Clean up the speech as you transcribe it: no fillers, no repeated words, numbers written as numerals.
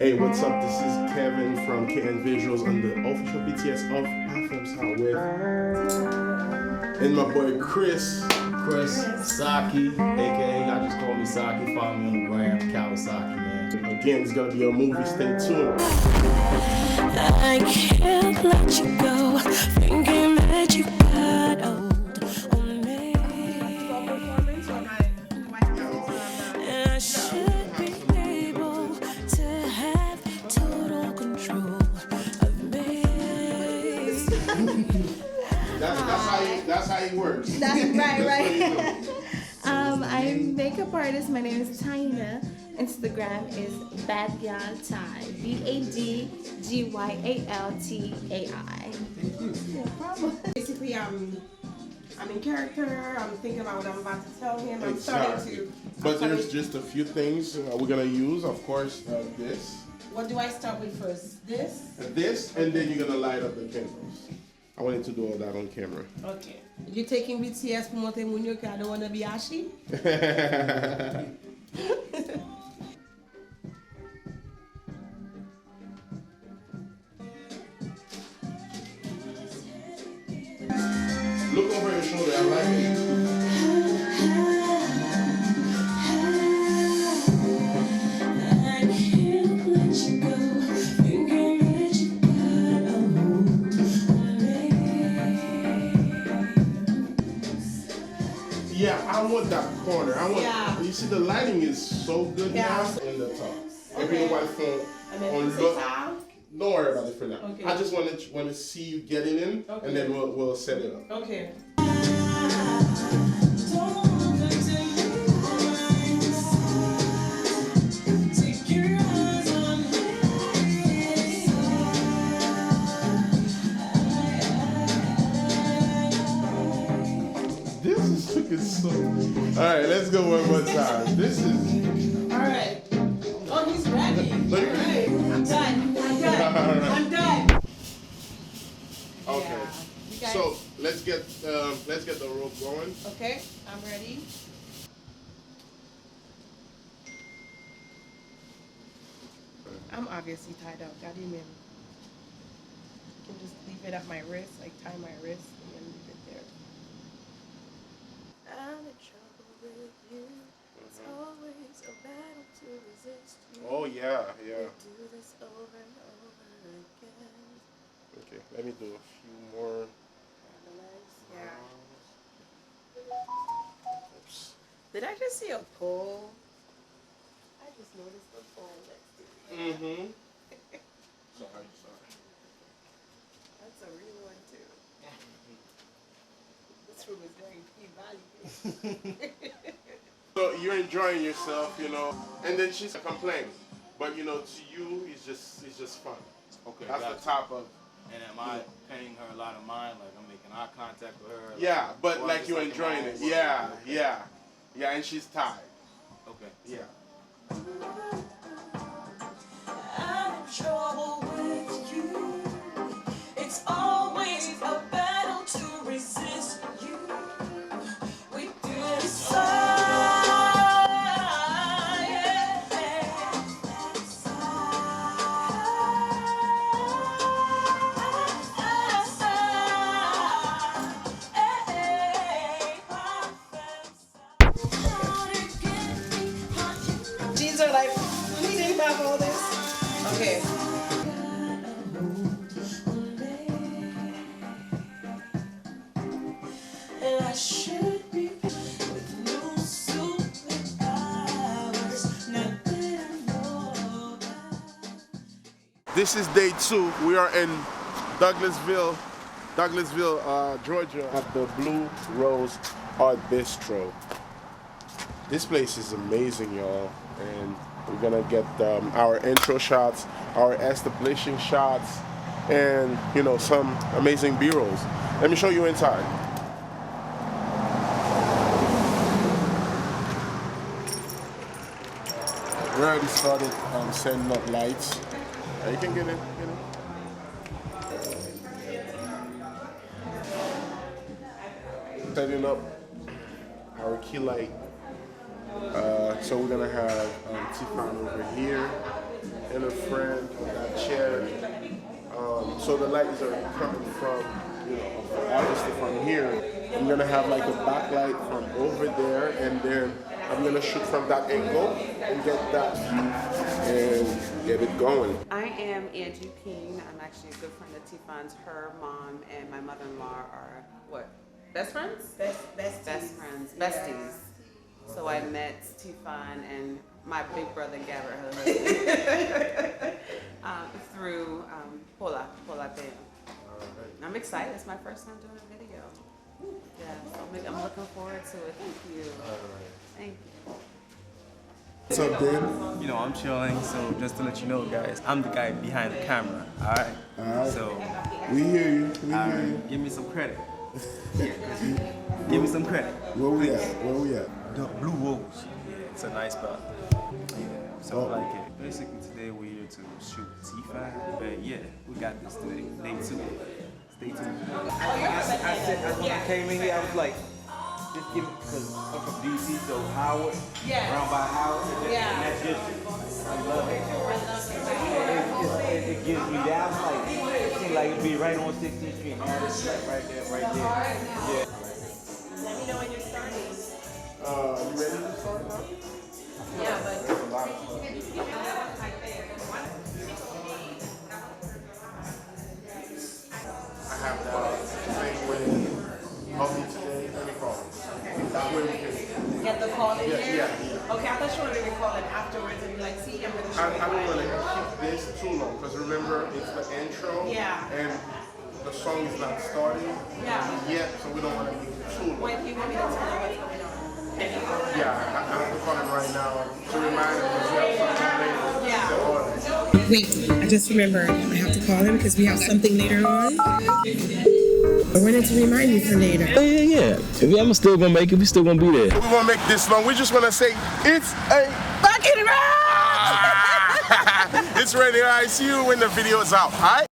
Hey, what's up? This is Kevin from KN Visuals on the official B.T.S of FM Sound with and my boy Chris Saki, aka y'all just call me Saki. Follow me on the gram, Kawasaki, man. Again, it's gonna be a movie. Stay tuned. I can't let you go, thinking that you got old on me. And I should be able to have total control of me. That's how he works. That's right, right. That's I'm makeup artist. My name is Taina. Instagram is badgyaltai. BADGYALTAI. No problem. Basically, I'm in character. I'm thinking about what I'm about to tell him. I'm starting to. But there's just a few things we're gonna use. Of course, this. What do I start with first? This? This, and then you're gonna light up the candles. I wanted to do all that on camera. Okay. You taking B.T.S. promoting Munyo because I don't want to be ashy? Look over your shoulder. I like it. I can't let you go, thinking that you got old on me. Yeah, I want that corner. I want. Yeah. You see, the lighting is so good now in the top. Every white phone. And then on this look. is how? Don't worry about it for now. Okay. I just want to see you getting in, Okay. and then we'll set it up. Okay. This is looking so. All right, let's go one more time. This is. All right. Oh, he's ready. Look. All right. I'm done. I'm done. All right. I'm done. Okay. Yeah. You guys- So let's get the rope going. Okay, I'm ready. I'm obviously tied up. God damn it. You can just leave it at my wrist, like tie my wrist and then leave it there. I'm in trouble with you. It's always a battle to resist you. Oh yeah, yeah. We do this over and over again. Okay, let me do a few more. The legs, yeah. Oops. Did I just see a pole? I just noticed a pole next to me. Mm-hmm. Sorry. That's a real one too. This room is very P-Valley. So you're enjoying yourself, you know, and then she's complaining, but you know, to you, it's just fun. Okay, That's gotcha. the top of. And am I paying her a lot of mind? Like I'm making eye contact with her? Yeah, but Or I'm like just you're in my enjoying own it. world? Yeah, Okay. yeah, and she's tired. Okay. Yeah. I'm in trouble with you. It's always a battle to resist you. We do this Jeans are like, we didn't have all this. Okay. and I should be with no superpowers. Not that I know about. This is day 2. We are in Douglasville, Georgia, at the Blue Rose Art Bistro. This place is amazing, y'all, and we're gonna get our intro shots, our establishing shots, and you know, some amazing B-rolls. Let me show you inside. We already started setting up lights. You can get in. Setting up our key light. So we're gonna have Tifane over here, and a friend on that chair. So the lights are coming from, obviously from here. I'm gonna have like a backlight from over there, and then I'm gonna shoot from that angle and get that view and get it going. I am Angie Keene. I'm actually a good friend of Tifane's. Her mom and my mother-in-law are what? Best friends? Best Friends. Besties. So I met Tifane and my big brother Gabber, her husband, through Pola Bell. I'm excited. It's my first time doing a video. Yeah, so I'm looking forward to it. Thank you. Thank you. What's up, Dan? You know, I'm chilling, so just to let you know, guys, I'm the guy behind the camera, alright? Alright. So, We hear you. We hear you. alright, give me some credit. Yeah, give me some credit. Where we at? Where we at? The Blue Rose. Yeah, it's a nice spot. Yeah, so I like it. Basically, today we're here to shoot Tifane, but yeah, we got this today. Day 2. Stay tuned. I said when I came in here, I was like, just give me, because I'm from DC, so Howard, around by Howard, and that's just, I love it. It gives me that. I was like, it seemed like it'd be right on 16th Street. Now it's like right there. Yeah. Let me know when you're starting. You ready to start now? Yeah, but There's a lot of stuff. I have that same way. Help me today. Let me call him. That way we can. get the call in there? Yeah. Okay, I thought you wanted to call it afterwards and be like, see, I'm gonna show I you. don't want to keep this too long because remember it's the intro. Yeah. And the song is not starting yet, so we don't want to make it too long. When you want me to tell you what's going on? Yeah, I have to call him right now to remind him because we have something later. Yeah. To order. Wait, I just remembered. I have to call him because we have something later on. I wanted to remind you for later. Yeah. If I'm still gonna make it, we still gonna be there. We won't make this long. We just want to say it's a fucking rap. It's ready. All right, see you when the video is out. All right.